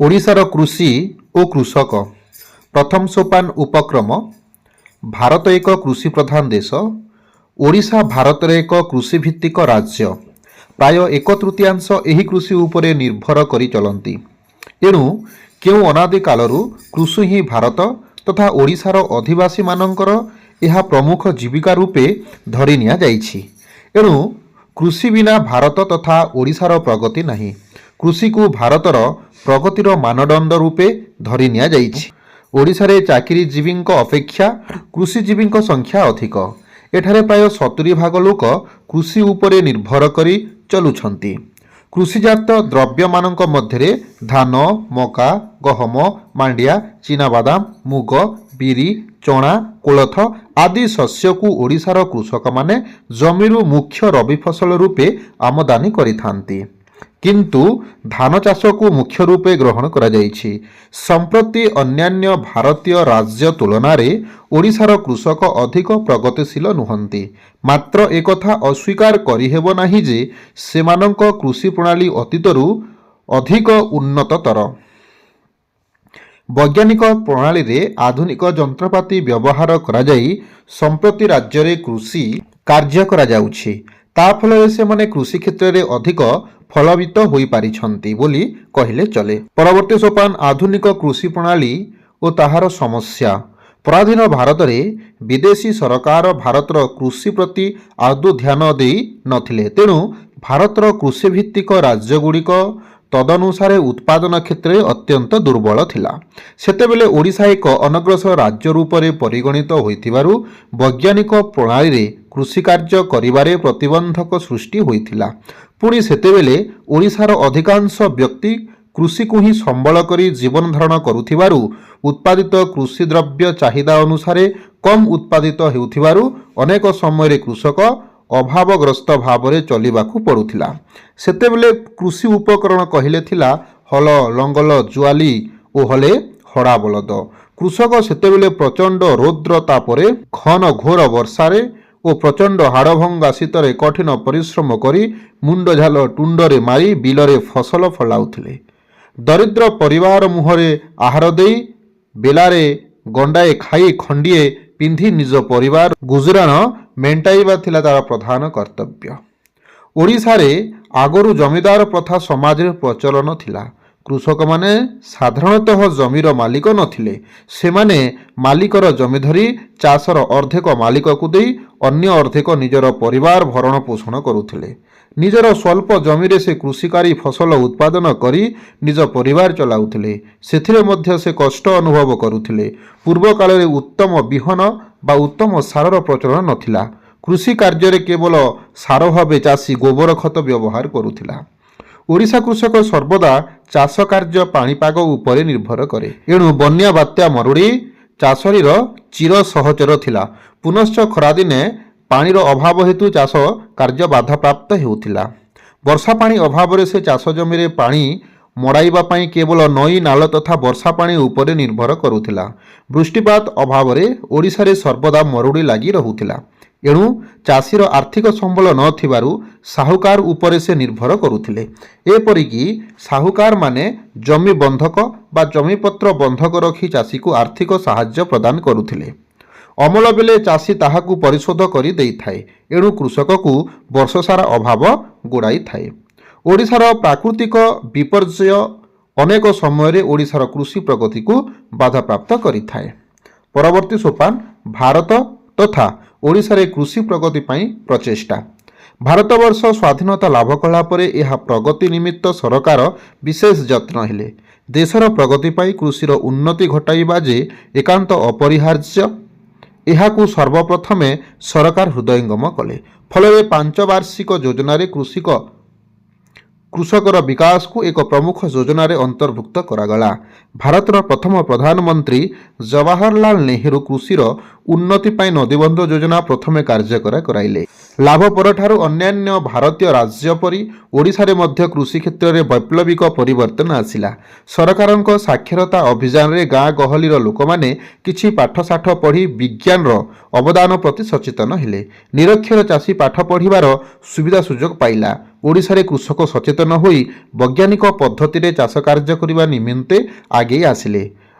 ଓଡ଼ିଶାର କୃଷି ଓ କୃଷକ ପ୍ରଥମ ସୋପାନ ଉପକ୍ରମ। ଭାରତ ଏକ କୃଷି ପ୍ରଧାନ ଦେଶ। ଓଡ଼ିଶା ଭାରତରେ ଏକ କୃଷିଭିତ୍ତିକ ରାଜ୍ୟ। ପ୍ରାୟ 1/3 ଏହି କୃଷି ଉପରେ ନିର୍ଭର କରି ଚଳନ୍ତି। ଏଣୁ କେଉଁ ଅନାଦି କାଳରୁ କୃଷି ହିଁ ଭାରତ ତଥା ଓଡ଼ିଶାର ଅଧିବାସୀମାନଙ୍କର ଏହା ପ୍ରମୁଖ ଜୀବିକା ରୂପେ ଧରି ନିଆଯାଇଛି। ଏଣୁ କୃଷି ବିନା ଭାରତ ତଥା ଓଡ଼ିଶାର ପ୍ରଗତି ନାହିଁ। କୃଷିକୁ ଭାରତର ପ୍ରଗତିର ମାନଦଣ୍ଡ ରୂପେ ଧରି ନିଆଯାଇଛି। ଓଡ଼ିଶାରେ ଚାକିରିଜୀବୀଙ୍କ ଅପେକ୍ଷା କୃଷିଜୀବୀଙ୍କ ସଂଖ୍ୟା ଅଧିକ। ଏଠାରେ ପ୍ରାୟ 70% ଲୋକ କୃଷି ଉପରେ ନିର୍ଭର କରି ଚଲୁଛନ୍ତି। କୃଷିଜାତ ଦ୍ରବ୍ୟମାନଙ୍କ ମଧ୍ୟରେ ଧାନ, ମକା, ଗହମ, ମାଣ୍ଡିଆ, ଚିନାବାଦାମ, ମୁଗ, ବିରି, ଚଣା, କୋଳଥ ଆଦି ଶସ୍ୟକୁ ଓଡ଼ିଶାର କୃଷକମାନେ ଜମିରୁ ମୁଖ୍ୟ ରବି ଫସଲ ରୂପେ ଆମଦାନୀ କରିଥାନ୍ତି। କିନ୍ତୁ ଧାନ ଚାଷକୁ ମୁଖ୍ୟ ରୂପେ ଗ୍ରହଣ କରାଯାଇଛି। ସମ୍ପ୍ରତି ଅନ୍ୟାନ୍ୟ ଭାରତୀୟ ରାଜ୍ୟ ତୁଳନାରେ ଓଡ଼ିଶାର କୃଷକ ଅଧିକ ପ୍ରଗତିଶୀଳ ନୁହନ୍ତି। ମାତ୍ର ଏକଥା ଅସ୍ୱୀକାର କରିହେବ ନାହିଁ ଯେ ସେମାନଙ୍କ କୃଷି ପ୍ରଣାଳୀ ଅତୀତରୁ ଅଧିକ ଉନ୍ନତତର। ବୈଜ୍ଞାନିକ ପ୍ରଣାଳୀରେ ଆଧୁନିକ ଯନ୍ତ୍ରପାତି ବ୍ୟବହାର କରାଯାଇ ସମ୍ପ୍ରତି ରାଜ୍ୟରେ କୃଷି କାର୍ଯ୍ୟ କରାଯାଉଛି। ତା ଫଳରେ ସେମାନେ କୃଷି କ୍ଷେତ୍ରରେ ଅଧିକ ଫଳବିତ ହୋଇପାରିଛନ୍ତି ବୋଲି କହିଲେ ଚଳେ। ପରବର୍ତ୍ତୀ ସୋପାନ ଆଧୁନିକ କୃଷି ପ୍ରଣାଳୀ ଓ ତାହାର ସମସ୍ୟା। ପରାଧୀନ ଭାରତରେ ବିଦେଶୀ ସରକାର ଭାରତର କୃଷି ପ୍ରତି ଆଦୌ ଧ୍ୟାନ ଦେଇ ନଥିଲେ। ତେଣୁ ଭାରତର କୃଷିଭିତ୍ତିକ ରାଜ୍ୟଗୁଡ଼ିକ ତଦନୁସାରେ ଉତ୍ପାଦନ କ୍ଷେତ୍ରରେ ଅତ୍ୟନ୍ତ ଦୁର୍ବଳ ଥିଲା। ସେତେବେଳେ ଓଡ଼ିଶା ଏକ ଅନଗ୍ରସର ରାଜ୍ୟ ରୂପରେ ପରିଗଣିତ ହୋଇଥିବାରୁ ବୈଜ୍ଞାନିକ ପ୍ରଣାଳୀରେ କୃଷିକାର୍ଯ୍ୟ କରିବାରେ ପ୍ରତିବନ୍ଧକ ସୃଷ୍ଟି ହୋଇଥିଲା। ପୁଣି ସେତେବେଳେ ଓଡ଼ିଶାର ଅଧିକାଂଶ ବ୍ୟକ୍ତି କୃଷିକୁ ହିଁ ସମ୍ବଳ କରି ଜୀବନ ଧାରଣ କରୁଥିବାରୁ ଉତ୍ପାଦିତ କୃଷିଦ୍ରବ୍ୟ ଚାହିଦା ଅନୁସାରେ କମ୍ ଉତ୍ପାଦିତ ହେଉଥିବାରୁ ଅନେକ ସମୟରେ କୃଷକ ଅଭାବଗ୍ରସ୍ତ ଭାବରେ ଚଳିବାକୁ ପଡ଼ୁଥିଲା। ସେତେବେଳେ କୃଷି ଉପକରଣ କହିଲେ ଥିଲା ହଳ, ଲଙ୍ଗଳ, ଜୁଆଲି ଓ ହଳେ ହଡ଼ା ବଳଦ। କୃଷକ ସେତେବେଳେ ପ୍ରଚଣ୍ଡ ରୌଦ୍ର ତାପରେ, ଘନ ଘୋର ବର୍ଷାରେ ଓ ପ୍ରଚଣ୍ଡ ହାଡ଼ଭଙ୍ଗା ଶୀତରେ କଠିନ ପରିଶ୍ରମ କରି ମୁଣ୍ଡଝାଲ ତୁଣ୍ଡରେ ମାରି ବିଲରେ ଫସଲ ଫଳାଉଥିଲେ। ଦରିଦ୍ର ପରିବାର ମୁହଁରେ ଆହାର ଦେଇ ବେଲାରେ ଗଣ୍ଡାଏ ଖାଇ ଖଣ୍ଡିଏ ପିନ୍ଧି ନିଜ ପରିବାର ଗୁଜୁରାଣ ମେଣ୍ଟାଇବା ଥିଲା ତାର ପ୍ରଧାନ କର୍ତ୍ତବ୍ୟ। ଓଡ଼ିଶାରେ ଆଗରୁ ଜମିଦାର ପ୍ରଥା ସମାଜରେ ପ୍ରଚଳନ ଥିଲା। କୃଷକମାନେ ସାଧାରଣତଃ ଜମିର ମାଲିକ ନଥିଲେ। ସେମାନେ ମାଲିକର ଜମି ଧରି ଚାଷର ଅର୍ଦ୍ଧେକ ମାଲିକକୁ ଦେଇ ଅନ୍ୟ ଅର୍ଦ୍ଧେକ ନିଜର ପରିବାର ଭରଣ ପୋଷଣ କରୁଥିଲେ। ନିଜର ସ୍ୱଳ୍ପ ଜମିରେ ସେ କୃଷିକାରୀ ଫସଲ ଉତ୍ପାଦନ କରି ନିଜ ପରିବାର ଚଳାଉଥିଲେ। ସେଥିରେ ମଧ୍ୟ ସେ କଷ୍ଟ ଅନୁଭବ କରୁଥିଲେ। ପୂର୍ବ କାଳରେ ଉତ୍ତମ ବିହନ ବା ଉତ୍ତମ ସାରର ପ୍ରଚଳନ ନଥିଲା। କୃଷି କାର୍ଯ୍ୟରେ କେବଳ ସାର ଭାବେ ଚାଷୀ ଗୋବର ଖତ ବ୍ୟବହାର କରୁଥିଲା। ଓଡ଼ିଶା କୃଷକ ସର୍ବଦା ଚାଷ କାର୍ଯ୍ୟ ପାଣିପାଗ ଉପରେ ନିର୍ଭର କରେ। ଏଣୁ ବନ୍ୟା, ବାତ୍ୟା, ମରୁଡ଼ି ଚାଷରୀର ଚିର ସହଚର ଥିଲା। ପୁନଶ୍ଚ ଖରାଦିନେ ପାଣିର ଅଭାବ ହେତୁ ଚାଷ କାର୍ଯ୍ୟ ବାଧାପ୍ରାପ୍ତ ହେଉଥିଲା। ବର୍ଷା ପାଣି ଅଭାବରେ ସେ ଚାଷ ଜମିରେ ପାଣି ମଡ଼ାଇବା ପାଇଁ କେବଳ ନଈ, ନାଳ ତଥା ବର୍ଷା ପାଣି ଉପରେ ନିର୍ଭର କରୁଥିଲା। ବୃଷ୍ଟିପାତ ଅଭାବରେ ଓଡ଼ିଶାରେ ସର୍ବଦା ମରୁଡ଼ି ଲାଗି ରହୁଥିଲା। ଏଣୁ ଚାଷୀର ଆର୍ଥିକ ସମ୍ବଳ ନଥିବାରୁ ସାହୁକାର ଉପରେ ସେ ନିର୍ଭର କରୁଥିଲେ। ଏପରିକି ସାହୁକାରମାନେ ଜମି ବନ୍ଧକ ବା ଜମିପତ୍ର ବନ୍ଧକ ରଖି ଚାଷୀକୁ ଆର୍ଥିକ ସାହାଯ୍ୟ ପ୍ରଦାନ କରୁଥିଲେ। ଅମଳ ବେଳେ ଚାଷୀ ତାହାକୁ ପରିଶୋଧ କରି ଦେଇଥାଏ। ଏଣୁ କୃଷକକୁ ବର୍ଷସାରା ଅଭାବ ଗୋଡ଼ାଇଥାଏ। ଓଡ଼ିଶାର ପ୍ରାକୃତିକ ବିପର୍ଯ୍ୟୟ ଅନେକ ସମୟରେ ଓଡ଼ିଶାର କୃଷି ପ୍ରଗତିକୁ ବାଧାପ୍ରାପ୍ତ କରିଥାଏ। ପରବର୍ତ୍ତୀ ସୋପାନ ଭାରତ ତଥା ଓଡ଼ିଶାରେ କୃଷି ପ୍ରଗତି ପାଇଁ ପ୍ରଚେଷ୍ଟା। ଭାରତବର୍ଷ ସ୍ୱାଧୀନତା ଲାଭ କଲା ପରେ ଏହା ପ୍ରଗତି ନିମିତ୍ତ ସରକାର ବିଶେଷ ଯତ୍ନ ହେଲେ। ଦେଶର ପ୍ରଗତି ପାଇଁ କୃଷିର ଉନ୍ନତି ଘଟାଇବା ଯେ ଏକାନ୍ତ ଅପରିହାର୍ଯ୍ୟ, ଏହାକୁ ସର୍ବପ୍ରଥମେ ସରକାର ହୃଦୟଙ୍ଗମ କଲେ। ଫଳରେ ପାଞ୍ଚବାର୍ଷିକ ଯୋଜନାରେ କୃଷକର ବିକାଶକୁ ଏକ ପ୍ରମୁଖ ଯୋଜନାରେ ଅନ୍ତର୍ଭୁକ୍ତ କରାଗଲା। ଭାରତର ପ୍ରଥମ ପ୍ରଧାନମନ୍ତ୍ରୀ ଜବାହରଲାଲ ନେହେରୁ କୃଷିର ଉନ୍ନତି ପାଇଁ ନଦୀବନ୍ଧ ଯୋଜନା ପ୍ରଥମେ କାର୍ଯ୍ୟକର କରାଇଲେ। ଲାଭ ପରଠାରୁ ଅନ୍ୟାନ୍ୟ ଭାରତୀୟ ରାଜ୍ୟ ପରି ଓଡ଼ିଶାରେ ମଧ୍ୟ କୃଷି କ୍ଷେତ୍ରରେ ବୈପ୍ଳବିକ ପରିବର୍ତ୍ତନ ଆସିଲା। ସରକାରଙ୍କ ସାକ୍ଷରତା ଅଭିଯାନରେ ଗାଁ ଗହଳିର ଲୋକମାନେ କିଛି ପାଠଶାଠ ପଢ଼ି ବିଜ୍ଞାନର ଅବଦାନ ପ୍ରତି ସଚେତନ ହେଲେ। ନିରକ୍ଷର ଚାଷୀ ପାଠ ପଢ଼ିବାର ସୁବିଧା ସୁଯୋଗ ପାଇଲା। ଓଡ଼ିଶାରେ କୃଷକ ସଚେତନ ହୋଇ ବୈଜ୍ଞାନିକ ପଦ୍ଧତିରେ ଚାଷ କାର୍ଯ୍ୟ କରିବା ନିମନ୍ତେ ଆଗେଇ ଆସିଲେ।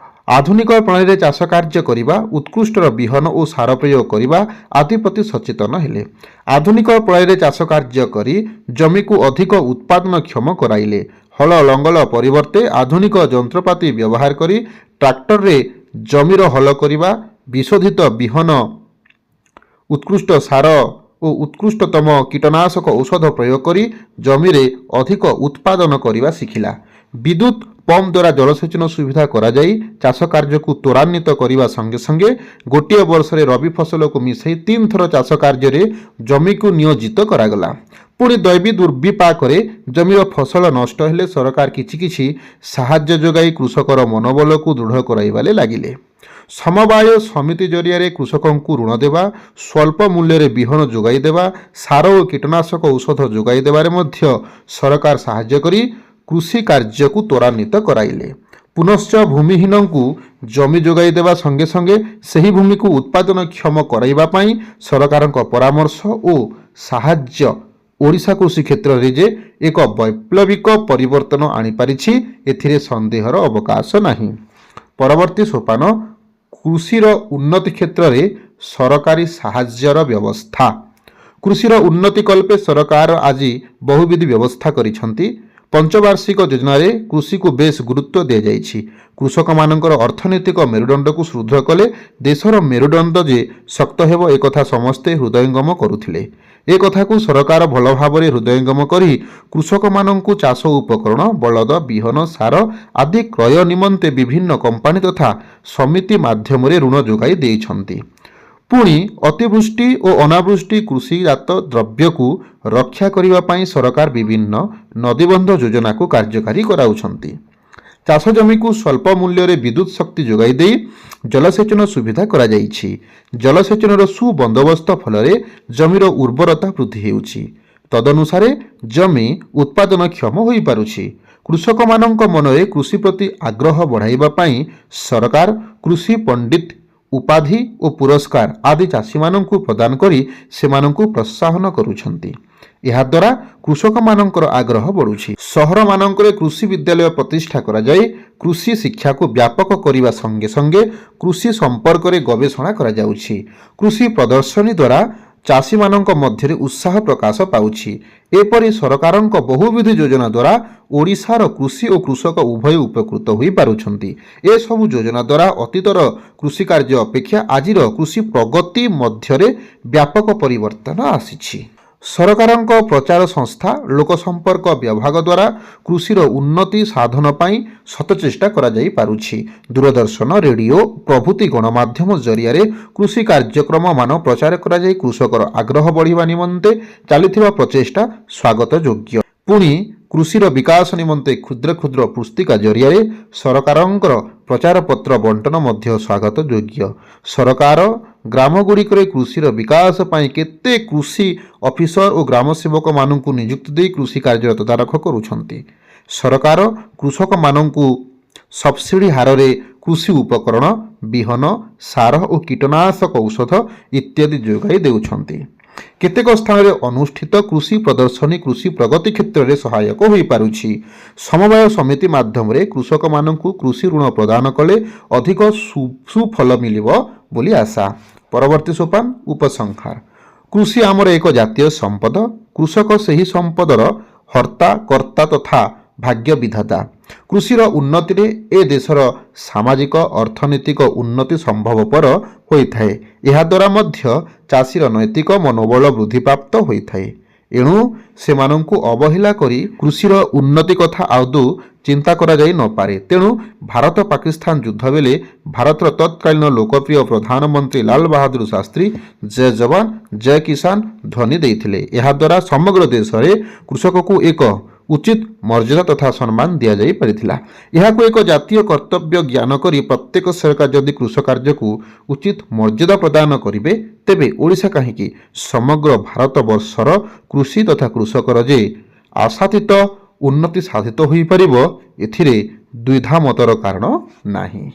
ଆଧୁନିକ ପ୍ରଣାଳୀରେ ଚାଷ କାର୍ଯ୍ୟ କରିବା, ଉତ୍କୃଷ୍ଟର ବିହନ ଓ ସାର ପ୍ରୟୋଗ କରିବା ଆଦି ପ୍ରତି ସଚେତନ ହେଲେ। ଆଧୁନିକ ପ୍ରଣାଳୀରେ ଚାଷ କାର୍ଯ୍ୟ କରି ଜମିକୁ ଅଧିକ ଉତ୍ପାଦନକ୍ଷମ କରାଇଲେ। ହଳ ଲଙ୍ଗଳ ପରିବର୍ତ୍ତେ ଆଧୁନିକ ଯନ୍ତ୍ରପାତି ବ୍ୟବହାର କରି ଟ୍ରାକ୍ଟରରେ ଜମିର ହଳ କରିବା, ବିଶୋଧିତ ବିହନ, ଉତ୍କୃଷ୍ଟ ସାର ଓ ଉତ୍କୃଷ୍ଟତମ କୀଟନାଶକ ଔଷଧ ପ୍ରୟୋଗ କରି ଜମିରେ ଅଧିକ ଉତ୍ପାଦନ କରିବା ଶିଖିଲା। ବିଦ୍ୟୁତ୍ ପମ୍ପ ଦ୍ୱାରା ଜଳସେଚନ ସୁବିଧା କରାଯାଇ ଚାଷ କାର୍ଯ୍ୟକୁ ତ୍ୱରାନ୍ୱିତ କରିବା ସଙ୍ଗେ ସଙ୍ଗେ ଗୋଟିଏ ବର୍ଷରେ ରବି ଫସଲକୁ ମିଶାଇ 3 ଥର ଚାଷ କାର୍ଯ୍ୟରେ ଜମିକୁ ନିୟୋଜିତ କରାଗଲା। ପୁଣି ଦୈବୀ ଦୁର୍ବିପାକରେ ଜମିର ଫସଲ ନଷ୍ଟ ହେଲେ ସରକାର କିଛି ସାହାଯ୍ୟ ଯୋଗାଇ କୃଷକର ମନୋବଳକୁ ଦୃଢ଼ କରାଇବାରେ ଲାଗିଲେ। ସମବାୟ ସମିତି ଜରିଆରେ କୃଷକଙ୍କୁ ଋଣ ଦେବା, ସ୍ୱଳ୍ପ ମୂଲ୍ୟରେ ବିହନ ଯୋଗାଇ ଦେବା, ସାର ଓ କୀଟନାଶକ ଔଷଧ ଯୋଗାଇ ଦେବାରେ ମଧ୍ୟ ସରକାର ସାହାଯ୍ୟ କରି କୃଷି କାର୍ଯ୍ୟକୁ ତ୍ୱରାନ୍ୱିତ କରାଇଲେ। ପୁନଶ୍ଚ ଭୂମିହୀନଙ୍କୁ ଜମି ଯୋଗାଇ ଦେବା ସଙ୍ଗେ ସଙ୍ଗେ ସେହି ଭୂମିକୁ ଉତ୍ପାଦନକ୍ଷମ କରାଇବା ପାଇଁ ସରକାରଙ୍କ ପରାମର୍ଶ ଓ ସାହାଯ୍ୟ ଓଡ଼ିଶା କୃଷି କ୍ଷେତ୍ରରେ ଯେ ଏକ ବୈପ୍ଳବିକ ପରିବର୍ତ୍ତନ ଆଣିପାରିଛି, ଏଥିରେ ସନ୍ଦେହର ଅବକାଶ ନାହିଁ। ପରବର୍ତ୍ତୀ ସୋପାନ, କୃଷିର ଉନ୍ନତି କ୍ଷେତ୍ରରେ ସରକାରୀ ସାହାଯ୍ୟର ବ୍ୟବସ୍ଥା। କୃଷିର ଉନ୍ନତି କଳ୍ପେ ସରକାର ଆଜି ବହୁବିଧ ବ୍ୟବସ୍ଥା କରିଛନ୍ତି। ପଞ୍ଚବାର୍ଷିକ ଯୋଜନାରେ କୃଷିକୁ ବେଶ୍ ଗୁରୁତ୍ୱ ଦିଆଯାଇଛି। କୃଷକମାନଙ୍କର ଅର୍ଥନୈତିକ ମେରୁଦଣ୍ଡକୁ ସୁଦୃଢ଼ କଲେ ଦେଶର ମେରୁଦଣ୍ଡ ଯେ ଶକ୍ତ ହେବ ଏକଥା ସମସ୍ତେ ହୃଦୟଙ୍ଗମ କରୁଥିଲେ। ଏ କଥାକୁ ସରକାର ଭଲ ଭାବରେ ହୃଦୟଙ୍ଗମ କରି କୃଷକମାନଙ୍କୁ ଚାଷ ଉପକରଣ, ବଳଦ, ବିହନ, ସାର ଆଦି କ୍ରୟ ନିମନ୍ତେ ବିଭିନ୍ନ କମ୍ପାନୀ ତଥା ସମିତି ମାଧ୍ୟମରେ ଋଣ ଯୋଗାଇ ଦେଇଛନ୍ତି। ପୁଣି ଅତିବୃଷ୍ଟି ଓ ଅନାବୃଷ୍ଟି କୃଷିଜାତ ଦ୍ରବ୍ୟକୁ ରକ୍ଷା କରିବା ପାଇଁ ସରକାର ବିଭିନ୍ନ ନଦୀବନ୍ଧ ଯୋଜନାକୁ କାର୍ଯ୍ୟକାରୀ କରାଉଛନ୍ତି। ଚାଷ ଜମିକୁ ସ୍ୱଳ୍ପ ମୂଲ୍ୟରେ ବିଦ୍ୟୁତ୍ ଶକ୍ତି ଯୋଗାଇ ଦେଇ ଜଳସେଚନ ସୁବିଧା କରାଯାଇଛି। ଜଳସେଚନର ସୁବନ୍ଦୋବସ୍ତ ଫଳରେ ଜମିର ଉର୍ବରତା ବୃଦ୍ଧି ହେଉଛି। ତଦନୁସାରେ ଜମି ଉତ୍ପାଦନକ୍ଷମ ହୋଇପାରୁଛି। କୃଷକମାନଙ୍କ ମନରେ କୃଷି ପ୍ରତି ଆଗ୍ରହ ବଢ଼ାଇବା ପାଇଁ ସରକାର କୃଷି ପଣ୍ଡିତ ଉପାଧି ଓ ପୁରସ୍କାର ଆଦି ଚାଷୀମାନଙ୍କୁ ପ୍ରଦାନ କରି ସେମାନଙ୍କୁ ପ୍ରୋତ୍ସାହନ କରୁଛନ୍ତି। ଏହାଦ୍ୱାରା କୃଷକମାନଙ୍କର ଆଗ୍ରହ ବଢ଼ୁଛି। ସହରମାନଙ୍କରେ କୃଷି ବିଦ୍ୟାଳୟ ପ୍ରତିଷ୍ଠା କରାଯାଇ କୃଷି ଶିକ୍ଷାକୁ ବ୍ୟାପକ କରିବା ସଙ୍ଗେ ସଙ୍ଗେ କୃଷି ସମ୍ପର୍କରେ ଗବେଷଣା କରାଯାଉଛି। କୃଷି ପ୍ରଦର୍ଶନୀ ଦ୍ୱାରା ଚାଷୀମାନଙ୍କ ମଧ୍ୟରେ ଉତ୍ସାହ ପ୍ରକାଶ ପାଉଛି। ଏପରି ସରକାରଙ୍କ ବହୁବିଧ ଯୋଜନା ଦ୍ୱାରା ଓଡ଼ିଶାର କୃଷି ଓ କୃଷକ ଉଭୟ ଉପକୃତ ହୋଇପାରୁଛନ୍ତି। ଏସବୁ ଯୋଜନା ଦ୍ୱାରା ଅତୀତର କୃଷି କାର୍ଯ୍ୟ ଅପେକ୍ଷା ଆଜିର କୃଷି ପ୍ରଗତି ମଧ୍ୟରେ ବ୍ୟାପକ ପରିବର୍ତ୍ତନ ଆସିଛି। ସରକାରଙ୍କ ପ୍ରଚାର ସଂସ୍ଥା ଲୋକସମ୍ପର୍କ ବିଭାଗ ଦ୍ୱାରା କୃଷିର ଉନ୍ନତି ସାଧନ ପାଇଁ ଶତଚେଷ୍ଟା କରାଯାଇପାରୁଛି। ଦୂରଦର୍ଶନ, ରେଡ଼ିଓ ପ୍ରଭୃତି ଗଣମାଧ୍ୟମ ଜରିଆରେ କୃଷି କାର୍ଯ୍ୟକ୍ରମମାନ ପ୍ରଚାର କରାଯାଇ କୃଷକର ଆଗ୍ରହ ବଢ଼ିବା ନିମନ୍ତେ ଚାଲିଥିବା ପ୍ରଚେଷ୍ଟା ସ୍ୱାଗତଯୋଗ୍ୟ। ପୁଣି କୃଷିର ବିକାଶ ନିମନ୍ତେ କ୍ଷୁଦ୍ର କ୍ଷୁଦ୍ର ପୁସ୍ତିକା ଜରିଆରେ ସରକାରଙ୍କର ପ୍ରଚାରପତ୍ର ବଣ୍ଟନ ମଧ୍ୟ ସ୍ୱାଗତଯୋଗ୍ୟ। ସରକାର ଗ୍ରାମଗୁଡ଼ିକରେ କୃଷିର ବିକାଶ ପାଇଁ କେତେ କୃଷି ଅଫିସର ଓ ଗ୍ରାମସେବକମାନଙ୍କୁ ନିଯୁକ୍ତି ଦେଇ କୃଷି କାର୍ଯ୍ୟର ତଦାରଖ କରୁଛନ୍ତି। ସରକାର କୃଷକମାନଙ୍କୁ ସବସିଡି ହାରରେ କୃଷି ଉପକରଣ, ବିହନ, ସାର ଓ କୀଟନାଶକ ଔଷଧ ଇତ୍ୟାଦି ଯୋଗାଇ ଦେଉଛନ୍ତି। କେତେକ ସ୍ଥାନରେ ଅନୁଷ୍ଠିତ କୃଷି ପ୍ରଦର୍ଶନୀ କୃଷି ପ୍ରଗତି କ୍ଷେତ୍ରରେ ସହାୟକ ହୋଇପାରୁଛି। ସମବାୟ ସମିତି ମାଧ୍ୟମରେ କୃଷକମାନଙ୍କୁ କୃଷି ଋଣ ପ୍ରଦାନ କଲେ ଅଧିକ ସୁଫଳ ମିଳିବ ବୋଲି ଆଶା। ପରବର୍ତ୍ତୀ ସୋପାନ, ଉପସଂହାର। କୃଷି ଆମର ଏକ ଜାତୀୟ ସମ୍ପଦ। କୃଷକ ସେହି ସମ୍ପଦର ହର୍ତ୍ତା, କର୍ତ୍ତା ତଥା ଭାଗ୍ୟ ବିଧାତା। କୃଷିର ଉନ୍ନତିରେ ଏ ଦେଶର ସାମାଜିକ ଅର୍ଥନୈତିକ ଉନ୍ନତି ସମ୍ଭବପର ହୋଇଥାଏ। ଏହାଦ୍ୱାରା ମଧ୍ୟ ଚାଷୀର ନୈତିକ ମନୋବଳ ବୃଦ୍ଧିପ୍ରାପ୍ତ ହୋଇଥାଏ। ଏଣୁ ସେମାନଙ୍କୁ ଅବହେଳା କରି କୃଷିର ଉନ୍ନତି କଥା ଆଦୌ ଚିନ୍ତା କରାଯାଇ ନପାରେ। ତେଣୁ ଭାରତ ପାକିସ୍ତାନ ଯୁଦ୍ଧ ବେଳେ ଭାରତର ତତ୍କାଳୀନ ଲୋକପ୍ରିୟ ପ୍ରଧାନମନ୍ତ୍ରୀ ଲାଲ ବାହାଦୁର ଶାସ୍ତ୍ରୀ ଜୟ ଯବାନ ଜୟ କିଷାନ ଧ୍ୱନି ଦେଇଥିଲେ। ଏହାଦ୍ୱାରା ସମଗ୍ର ଦେଶରେ କୃଷକକୁ ଏକ ଉଚିତ ମର୍ଯ୍ୟାଦା ତଥା ସମ୍ମାନ ଦିଆଯାଇ ପାରିଥିଲା। ଏହାକୁ ଏକ ଜାତୀୟ କର୍ତ୍ତବ୍ୟ ଜ୍ଞାନ କରି ପ୍ରତ୍ୟେକ ସରକାର ଯଦି କୃଷି କାର୍ଯ୍ୟକୁ ଉଚିତ ମର୍ଯ୍ୟାଦା ପ୍ରଦାନ କରିବେ, ତେବେ ଓଡ଼ିଶା କାହିଁକି ସମଗ୍ର ଭାରତବର୍ଷର କୃଷି ତଥା କୃଷକର ଯେ ଆଶାତୀତ ଉନ୍ନତି ସାଧିତ ହୋଇପାରିବ, ଏଥିରେ ଦ୍ୱିଧାମତର କାରଣ ନାହିଁ।